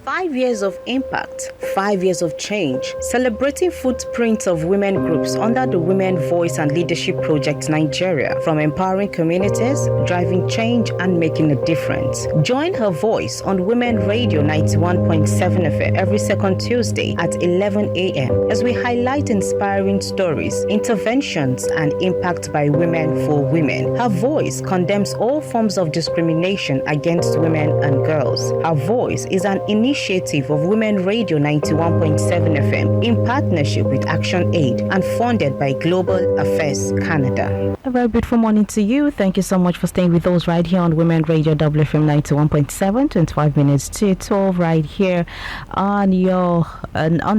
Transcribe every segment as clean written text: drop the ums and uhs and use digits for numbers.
5 years of impact, 5 years of change, celebrating footprints of women groups under the Women Voice and Leadership Project Nigeria, from empowering communities, driving change and making a difference. Join Her Voice on Women Radio 91.7 FM every second Tuesday at 11 a.m. as we highlight inspiring stories, interventions and impact by women for women. Her Voice condemns all forms of discrimination against women and girls. Her Voice is an initiative of Women Radio 91.7 FM in partnership with Action Aid and funded by Global Affairs Canada. A very beautiful morning to you. Thank you so much for staying with us right here on Women Radio WFM 91.7, 25 minutes to 12 right here on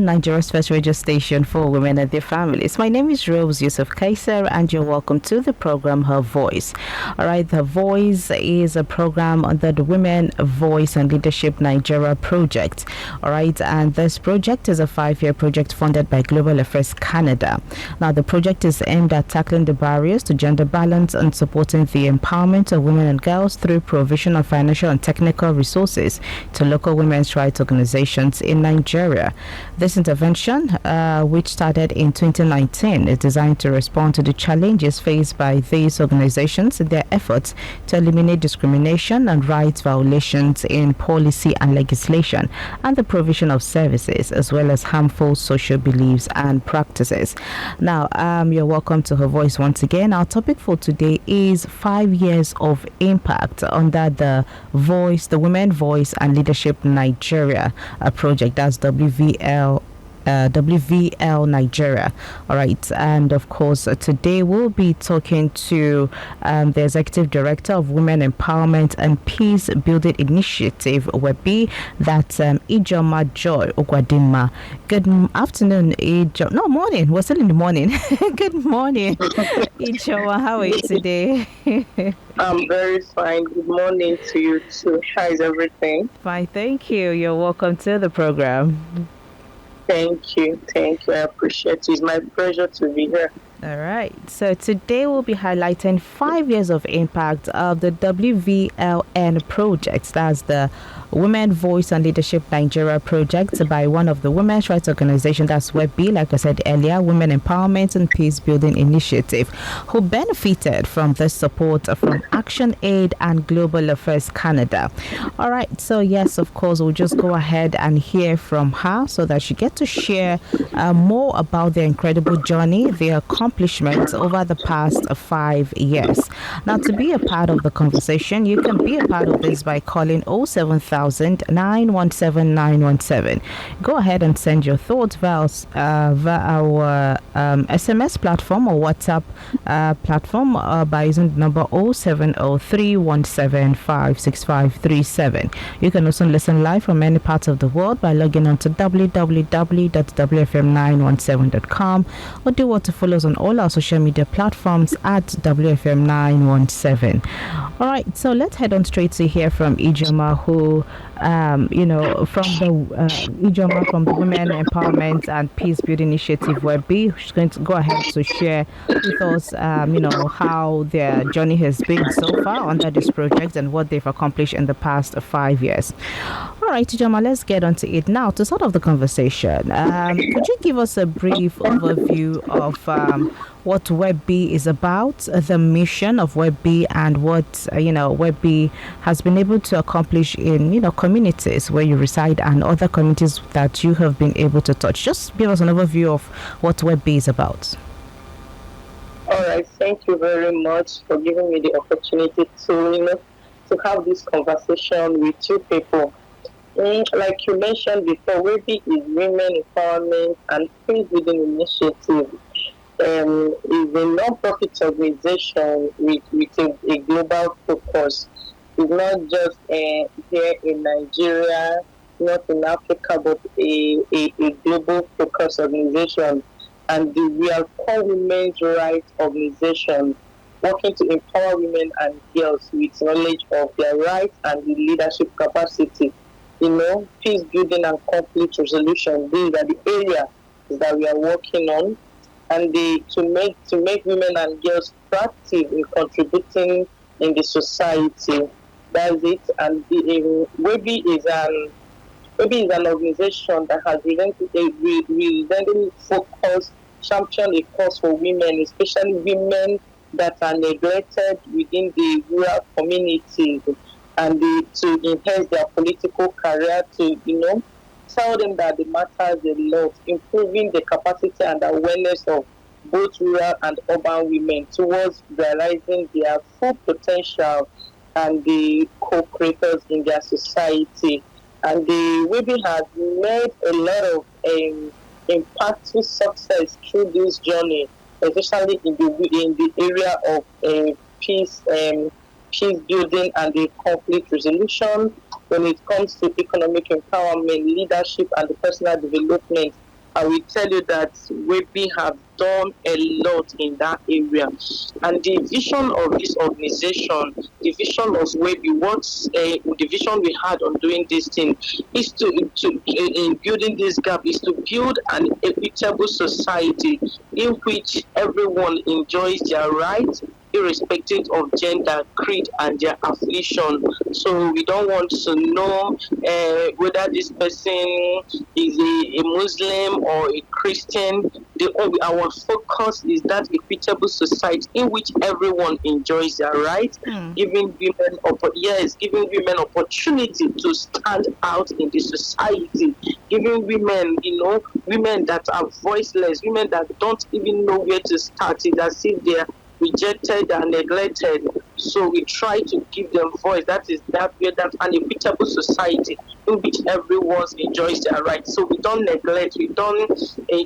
Nigeria's first radio station for women and their families. My name is Rose Yusuf Kaiser and you're welcome to the program Her Voice. All right, Her Voice is a program under the Women Voice and Leadership Nigeria project. All right, and this project is a 5-year project funded by Global Affairs Canada. Now, the project is aimed at tackling the barriers to gender balance and supporting the empowerment of women and girls through provision of financial and technical resources to local women's rights organizations in Nigeria. This intervention, which started in 2019, is designed to respond to the challenges faced by these organizations in their efforts to eliminate discrimination and rights violations in policy and legislation, and the provision of services, as well as harmful social beliefs and practices. Now, you're welcome to Her Voice once again. Our topic for today is 5 years of impact under the Women Voice and Leadership Nigeria project. That's WVL Nigeria. All right, and of course today we'll be talking to the Executive Director of Women Empowerment and Peace Building Initiative, WEPBI, that's Ijoma Joy Ogwadima. Good afternoon, Ijoma. No, morning. We're still in the morning. Good morning, Ijoma. How are you today? I'm very fine. Good morning to you too. How is everything? Fine, thank you. You're welcome to the program. Thank you. I appreciate it. It's my pleasure to be here. All right. So today we'll be highlighting 5 years of impact of the WVLN project. That's the Women Voice and Leadership Nigeria project by one of the women's rights organizations, that's WEPBI, like I said earlier, Women Empowerment and Peace Building Initiative, who benefited from this support from Action Aid and Global Affairs Canada. All right. So yes, of course, we'll just go ahead and hear from her so that she gets to share more about their incredible journey, their accomplishments over the past 5 years. Now, to be a part of the conversation, you can be a part of this by calling 07000 917 917. Go ahead and send your thoughts via our SMS platform or WhatsApp platform by using the number 07031756537. You can also listen live from many parts of the world by logging on to www.wfm917.com or do want to follow us on all our social media platforms at WFM917. All right, so let's head on straight to hear from Ijoma, who from the Women Empowerment and Peace Building Initiative, WEPBI. She's going to go ahead to share with us, how their journey has been so far under this project and what they've accomplished in the past 5 years. All right, Ijoma, let's get on to it now. To start off the conversation, could you give us a brief overview of what WEPBI is about, the mission of WEPBI, and what WEPBI has been able to accomplish in communities where you reside and other communities that you have been able to touch? Just give us an overview of what WEPBI is about. All right, thank you very much for giving me the opportunity to have this conversation with two people. Like you mentioned before, WEPBI is Women Empowerment and Peace Building Initiative. Is a non-profit organization with a global focus. It's not just here in Nigeria, not in Africa, but a global focus organization. And we are core women's rights organization working to empower women and girls with knowledge of their rights and the leadership capacity. Peace building and conflict resolution. These are the areas that we are working on. And to make women and girls proactive in contributing in the society. That's it. And WEPBI is an WEPBI is an organization that has relentlessly focused, champion a cause for women, especially women that are neglected within the rural communities, and to enhance their political career, to tell them that it matters a lot, improving the capacity and awareness of both rural and urban women towards realizing their full potential and the co-creators in their society. And the WEPBI has made a lot of impactful success through this journey, especially in the area of peace peace building and the conflict resolution. When it comes to economic empowerment, leadership, and the personal development, I will tell you that WEPBI have done a lot in that area. And the vision of this organization, the vision of WEPBI, the vision we had on doing this thing is in building this gap, is to build an equitable society in which everyone enjoys their rights, irrespective of gender, creed, and their affiliation. So we don't want to know whether this person is a Muslim or a Christian. Our focus is that equitable society in which everyone enjoys their rights, giving women opportunity to stand out in the society, giving women, women that are voiceless, women that don't even know where to start. It's as if they're rejected and neglected. So we try to give them voice. That an equitable society in which everyone enjoys their rights. So we don't neglect, we don't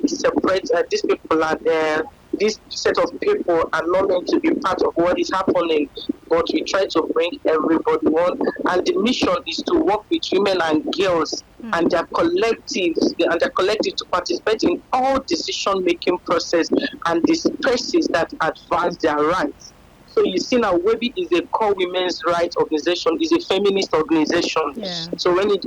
separate these people are there. This set of people are not meant to be part of what is happening, but we try to bring everybody on. And the mission is to work with women and girls and their collectives to participate in all decision-making process and the spaces that advance their rights. So you see now, WEPBI is a core women's rights organization, is a feminist organization. Yeah. So when you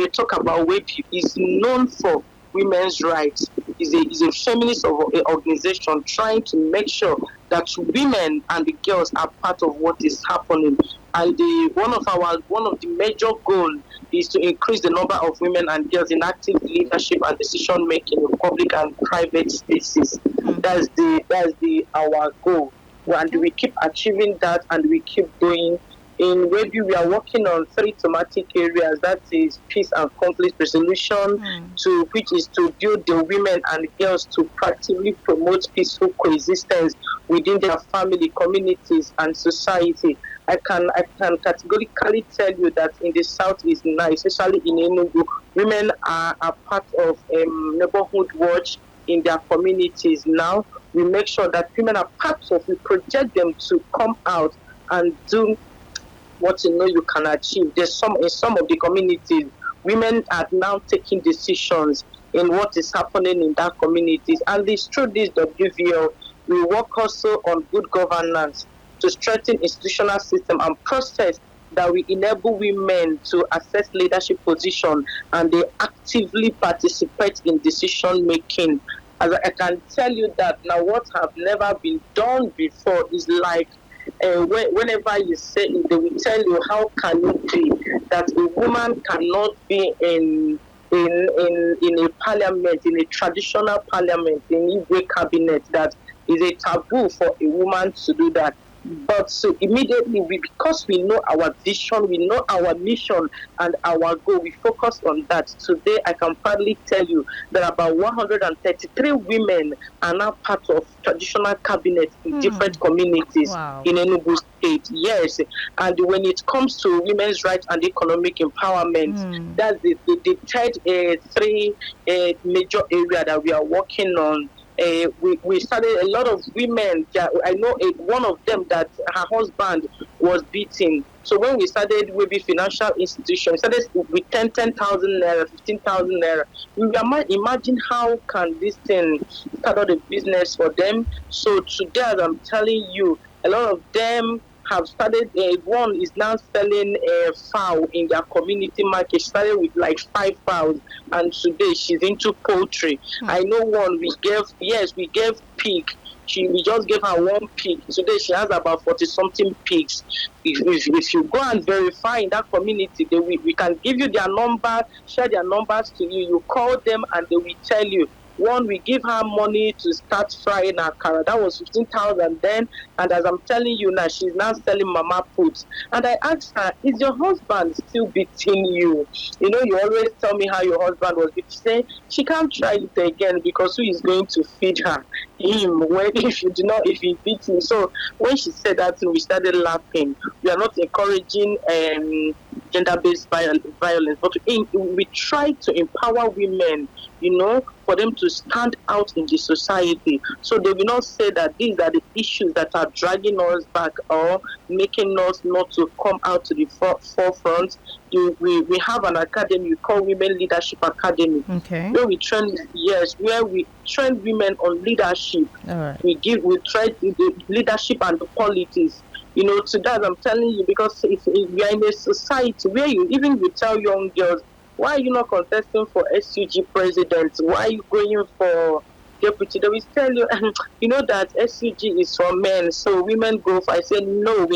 talk about WEPBI, it's known for women's rights. Is a feminist organization trying to make sure that women and the girls are part of what is happening. And one of the major goals is to increase the number of women and girls in active leadership and decision making in public and private spaces. That's our goal. And we keep achieving that, and we keep going. In WEPBI, we are working on 3 thematic areas. That is peace and conflict resolution, which is to build the women and girls to practically promote peaceful coexistence within their family, communities, and society. I can categorically tell you that in the South is now, especially in Enugu, women are part of neighborhood watch in their communities now. We make sure that women are part of, we project them to come out and do what you can achieve. In some of the communities, women are now taking decisions in what is happening in that communities. And this through this WVL, we work also on good governance to strengthen institutional system and process that will enable women to access leadership position and they actively participate in decision making. As I can tell you that now, what have never been done before is like whenever you say it, they will tell you how can it be that a woman cannot be in a parliament, in a traditional parliament, in Igwe cabinet, that is a taboo for a woman to do that. But so immediately, because we know our vision, we know our mission and our goal, we focus on that. Today, I can proudly tell you that about 133 women are now part of traditional cabinets in different communities in Enugu State. Yes, and when it comes to women's rights and economic empowerment, that's the third three major area that we are working on. We started a lot of women. I know one of them that her husband was beaten. So when we started WEPBI Financial Institution, we started with 10,000 naira, 15,000 naira. We imagine how can this thing start out a business for them. So today, as I'm telling you, a lot of them have started. One is now selling fowl in their community market. She started with like 5 fowls, and today she's into poultry. I know one we gave pig. We just gave her one pig. Today she has about 40-something pigs. If you go and verify in that community, we can give you their number, share their numbers to you. You call them and they will tell you. One, we give her money to start frying her akara. That was 15,000 then. And as I'm telling you now, she's now selling mama foods. And I asked her, is your husband still beating you? You always tell me how your husband was beating. She said she can't try it again because who is going to feed her? Him. If he beats me. So when she said that, we started laughing. We are not encouraging gender-based violence, but we try to empower women, for them to stand out in the society. So they will not say that these are the issues that are dragging us back or making us not to come out to the forefront. We have an academy called Women Leadership Academy. Okay. Where we train women on leadership. All right. We try the leadership and the politics. To that I'm telling you, because if we are in a society where you tell young girls, why are you not contesting for SUG president? Why are you going for deputy? They will tell you, that SUG is for men, so women go for. I said, no,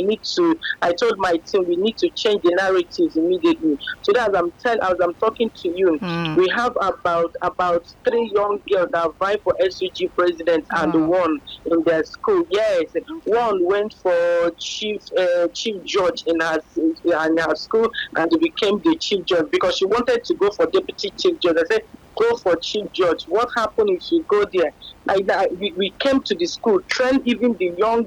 I told my team, we need to change the narratives immediately. So that as I'm talking to you, we have about 3 young girls that vying for SUG president and one in their school. Yes, one went for chief judge in her school and became the chief judge because she wanted to go for deputy chief judge. I said, go for chief judge. What happened if you go there? We came to the school, trained even the young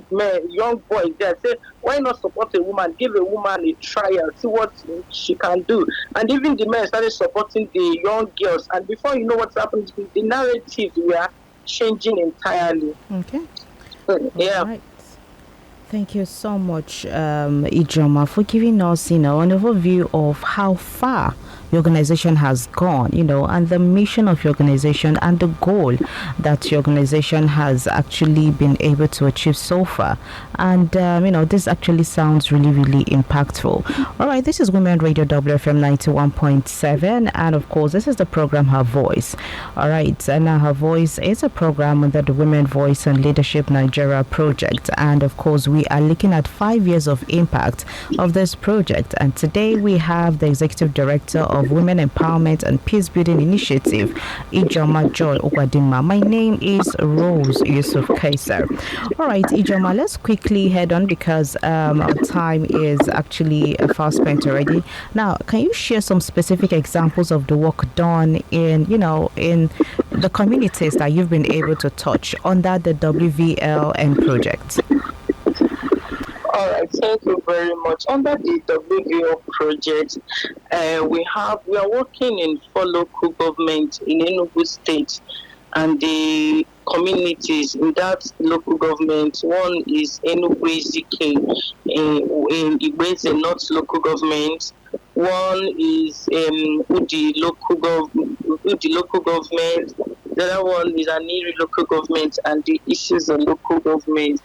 boys there. Say, why not support a woman? Give a woman a trial, see what she can do. And even the men started supporting the young girls. And before you know what's happened, the narrative we are changing entirely. Okay. Yeah. Right. Thank you so much, Ijoma, for giving us, an overview of how far the organization has gone, and the mission of your organization and the goal that your organization has actually been able to achieve so far. And, this actually sounds really, really impactful. All right, this is Women Radio WFM 91.7. And of course, this is the program HerVoice. All right, and now HerVoice is a program under the Women Voice and Leadership Nigeria project. And of course, we are looking at 5 years of impact of this project. And today we have the executive director of Women Empowerment and Peace Building Initiative, Ijoma Joy Ogwadima. My name is Rose Yusuf Kaiser. All right, Ijoma, let's quickly head on because our time is actually fast spent already. Now, can you share some specific examples of the work done in the communities that you've been able to touch under the WVLN project? All right, thank you very much. Under the WVO project, we are working in 4 local governments in Enugu State, and the communities in that local government. One is Enugu ZK in Igbeze North local government. One is Udi local government. The other one is Aniri local government, and the issues of local government.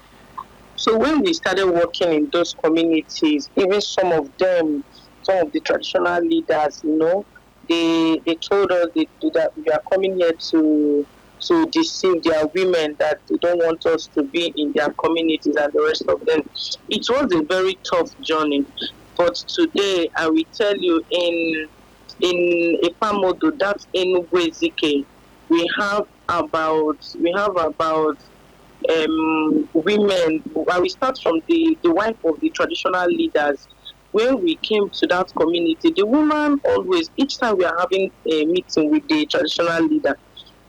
So when we started working in those communities, even some of the traditional leaders, they told us that we are coming here to deceive their women, that they don't want us to be in their communities and the rest of them. It was a very tough journey. But today, I will tell you, in Epamodo, that's Enugu Ezike, we have about women. We start from the wife of the traditional leaders. When we came to that community, the woman always, each time we are having a meeting with the traditional leader,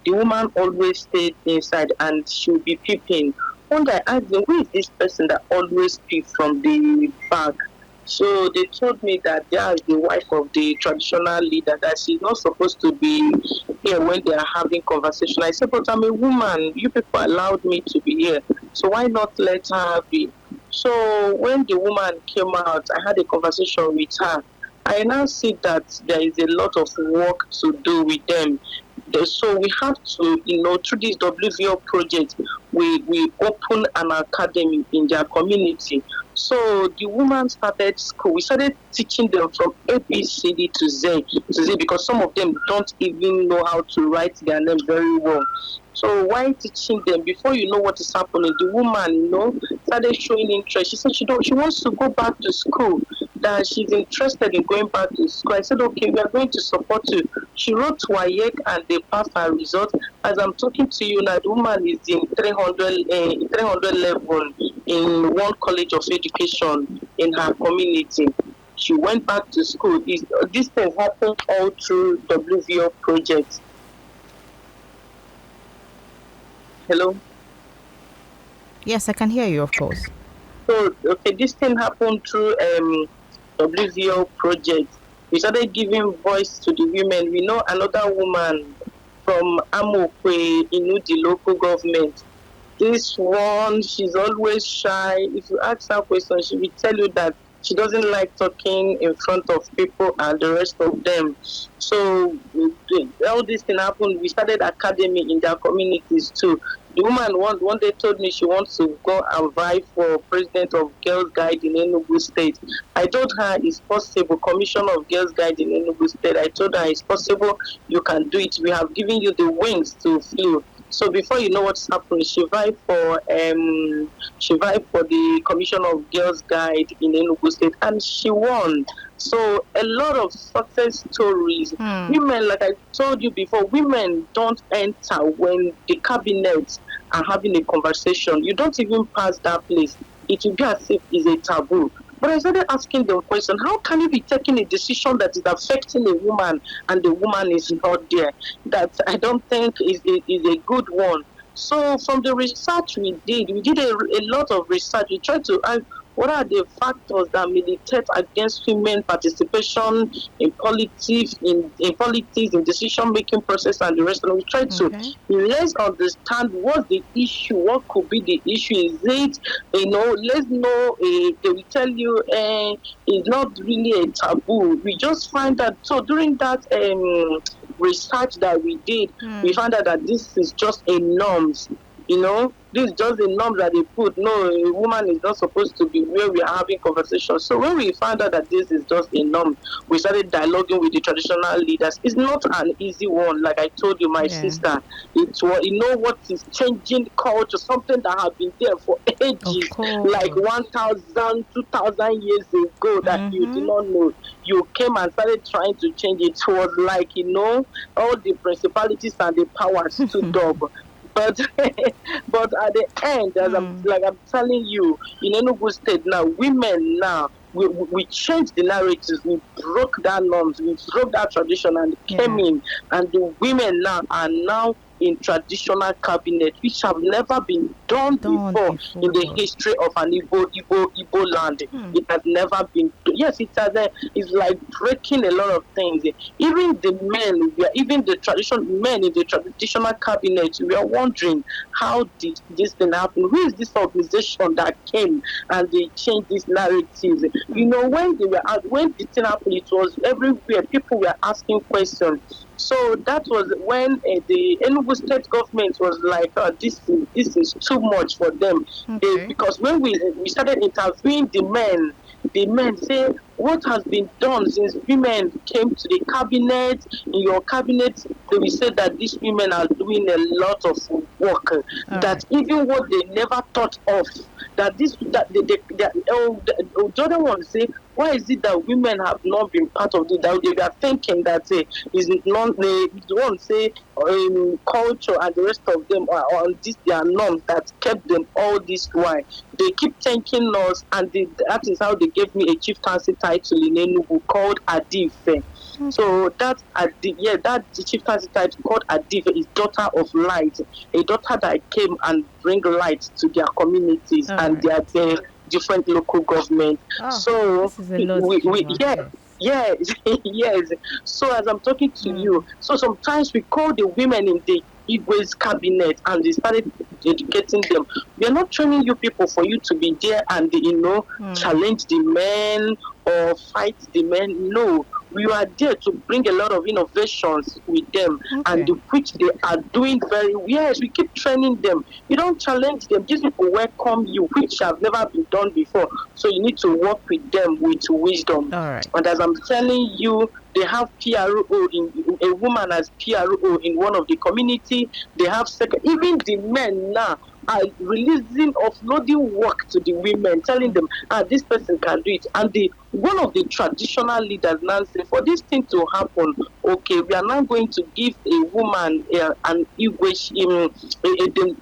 the woman always stayed inside and she'll be peeping. One day I asked them, who is this person that always peeps from the back? So they told me that they are the wife of the traditional leader, that she's not supposed to be here when they are having conversation. I said, but I'm a woman. You people allowed me to be here. So why not let her be? So when the woman came out, I had a conversation with her. I now see that there is a lot of work to do with them. So we have to, through this WVO project, we open an academy in their community. So the woman started school. We started teaching them from ABCD to Z, because some of them don't even know how to write their name very well. So while teaching them, before you know what is happening, the woman, started showing interest. She said she wants to go back to school, that she's interested in going back to school. I said, okay, we are going to support you. She wrote to WAEC and they passed her result. As I'm talking to you now, the woman is in 300 level in one college of education in her community. She went back to school. This thing happened all through WVO projects. Hello? Yes, I can hear you, of course. So, okay, this thing happened through WVO project. We started giving voice to the women. We know another woman from Amokwe, the local government. This one, she's always shy. If you ask her questions, she will tell you that she doesn't like talking in front of people and the rest of them. So all this thing happened. We started academy in their communities too. The woman one day told me she wants to go and vie for president of Girls Guide in Enugu State. I told her it's possible, commissioner of Girls Guide in Enugu State. I told her it's possible, you can do it. We have given you the wings to fly. So before you know what's happening, she vied for the commission of Girls Guide in Enugu State, and she won. So a lot of success stories. Women, like I told you before, women don't enter when the cabinet are having a conversation. You don't even pass that place. It will be as if it's a taboo. But I started asking them question, how can you be taking a decision that is affecting a woman and the woman is not there? That I don't think is a good one. So from the research we did a lot of research. We tried to ask what are the factors that militate against women participation in politics, in decision-making process and the rest of it. We tried to let's understand what's the issue, what could be the issue. Is it, let's know, they will tell you it's not really a taboo. We just find that, so during that research that we did, we found out that this is just a norms, this is just the norms that they put. No, a woman is not supposed to be where we are having conversations. So when we found out that this is just a norm, we started dialoguing with the traditional leaders. It's not an easy one, like I told you, my sister. It's what is changing culture, something that has been there for ages, like 1,000, 2,000 years ago that you did not know. You came and started trying to change it. It was like, all the principalities and the powers stood up. But at the end, as I'm telling you, in Enugu State now, women now, we changed the narratives, we broke that norms, we broke that tradition and came in, and the women now are now in traditional cabinet, which have never been done before in the history of an Igbo land. It has never been. Yes, it has. It's like breaking a lot of things. Even the men, even the men in the traditional cabinet, we are wondering how did this thing happen? Who is this organization that came and they changed this narrative? When the thing happened, it was everywhere. People were asking questions. So that was when the Enugu State government was like, this is too much for them. Because when we started interviewing the men say, what has been done since women came to the cabinet? In your cabinet, they will say that these women are doing a lot of work. That even what they never thought of, the other one say, why is it that women have not been part of it? That they are thinking that is not the one say culture and the rest of them are on this their norms that kept them all this while. They keep thanking us, and that is how they gave me a chieftaincy title in Enugu called Adife. So that chieftaincy title called Adife is daughter of light, a daughter that came and bring light to their communities and their different local government. So yes. So as I'm talking to you, so sometimes we call the women in the Igwe's cabinet and they started educating them. We are not training you people for you to be there and challenge the men or fight the men. No, we are there to bring a lot of innovations with them, and which they are doing very well. Yes, we keep training them. You don't challenge them. These people welcome you, which have never been done before. So you need to work with them with wisdom. All right. And as I'm telling you, they have PRO in a woman as PRO in one of the community. They have second. Even the men now are releasing, offloading work to the women, telling them, this person can do it. And one of the traditional leaders now say, for this thing to happen, okay, we are now going to give a woman an Igwe.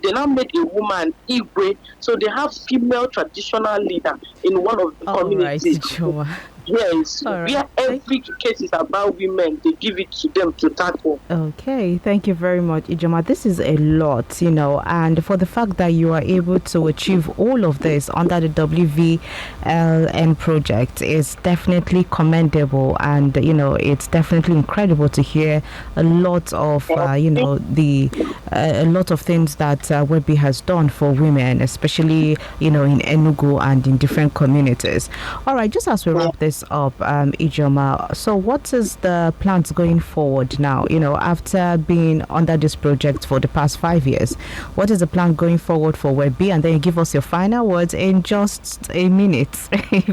They now made a woman Igwe, so they have female traditional leader in one of the communities. Right, yes, where every case is about women, they give it to them to tackle. Okay, thank you very much, Ijoma. This is a lot, and for the fact that you are able to achieve all of this under the WVLN project is definitely commendable, and it's definitely incredible to hear a lot of a lot of things that WEPBI has done for women, especially in Enugu and in different communities. All right, just as we wrap this up, Ijoma, so what is the plans going forward now? After being under this project for the past 5 years, what is the plan going forward for WEPBI? And then you give us your final words in just a minute,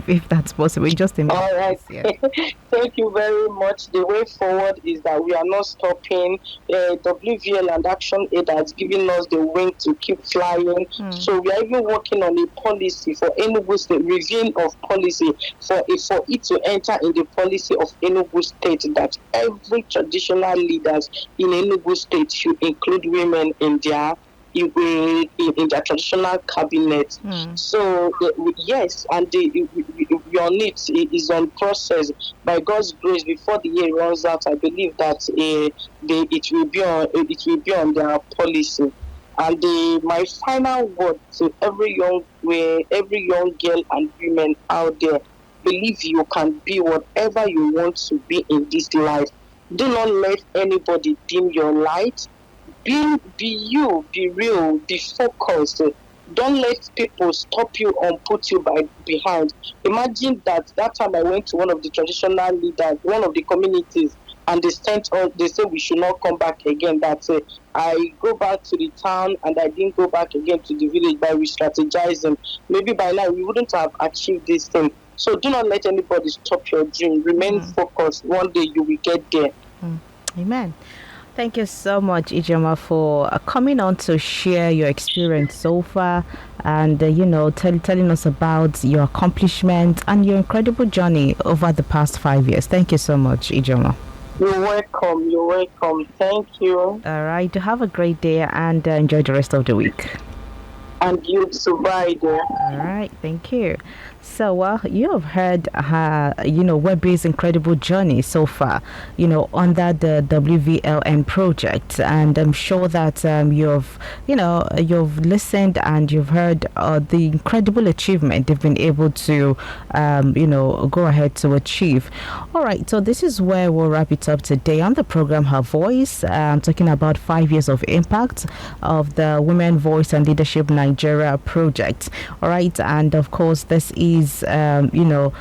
if that's possible. In just a minute. All right. Yeah. Thank you very much. The way forward is that we are not stopping. WVL and Action Aid has given us the wing to keep flying. So we are even working on a policy for Enugu State, reviewing of policy for it to enter in the policy of Enugu State that every traditional leaders in Enugu State should include women in their traditional cabinet. So yes, and your needs is on process. By God's grace, before the year runs out, I believe that it will be on their policy. And my final word to every young girl and women out there: believe you can be whatever you want to be in this life. Do not let anybody dim your light. Be you, be real, be focused. Don't let people stop you or put you behind. Imagine that time I went to one of the traditional leaders, one of the communities, and they said we should not come back again. That I go back to the town and I didn't go back again to the village by re-strategizing. Maybe by now we wouldn't have achieved this thing. So do not let anybody stop your dream. Remain focused. One day you will get there. Amen. Thank you so much, Ijoma, for coming on to share your experience so far and, telling us about your accomplishments and your incredible journey over the past 5 years. Thank you so much, Ijoma. You're welcome. You're welcome. Thank you. All right. Have a great day and enjoy the rest of the week. And you too. Bye there. All right. Thank you. So, you have heard, WEPBI's incredible journey so far, under the WVLN project, and I'm sure that you've listened and you've heard the incredible achievement they've been able to, go ahead to achieve. All right, so this is where we'll wrap it up today on the program HerVoice. Talking about 5 years of impact of the Women Voice and Leadership Nigeria project. All right, and of course, this is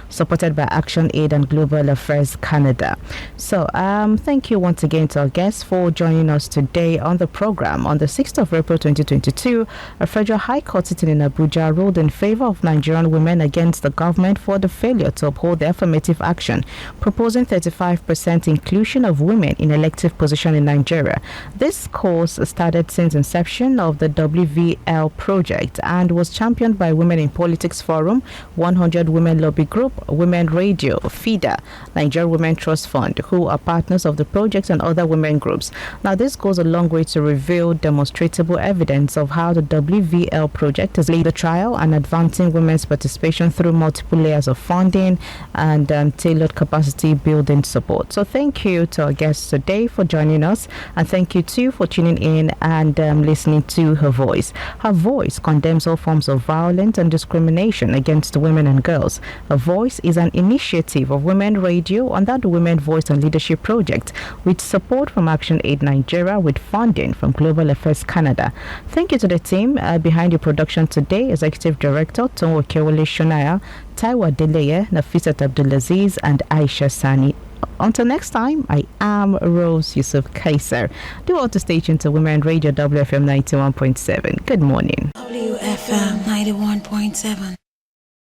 supported by Action Aid and Global Affairs Canada. So thank you once again to our guests for joining us today on the program. On the 6th of April 2022, a federal high court sitting in Abuja ruled in favor of Nigerian women against the government for the failure to uphold the affirmative action, proposing 35% inclusion of women in elective position in Nigeria. This course started since inception of the WVL project and was championed by Women in Politics Forum, 100 Women Lobby Group, Women Radio, FIDA, Nigeria Women Trust Fund, who are partners of the project, and other women groups. Now, this goes a long way to reveal demonstrable evidence of how the WVL project has laid the trial and advancing women's participation through multiple layers of funding and tailored capacity building support. So thank you to our guests today for joining us, and thank you too for tuning in and listening to Her Voice. Her Voice condemns all forms of violence and discrimination against women women and girls. HerVoice is an initiative of Women Radio under the Women Voice and Leadership Project with support from Action Aid Nigeria with funding from Global Affairs Canada. Thank you to the team behind the production today, Executive Director Tonwo Kewole Shonaya, Taiwa Deleye, Nafisat Abdulaziz, and Aisha Sani. Until next time, I am Rose Yusuf Kaiser. Do all to stay tuned to Women Radio WFM 91.7. Good morning. WFM 91.7.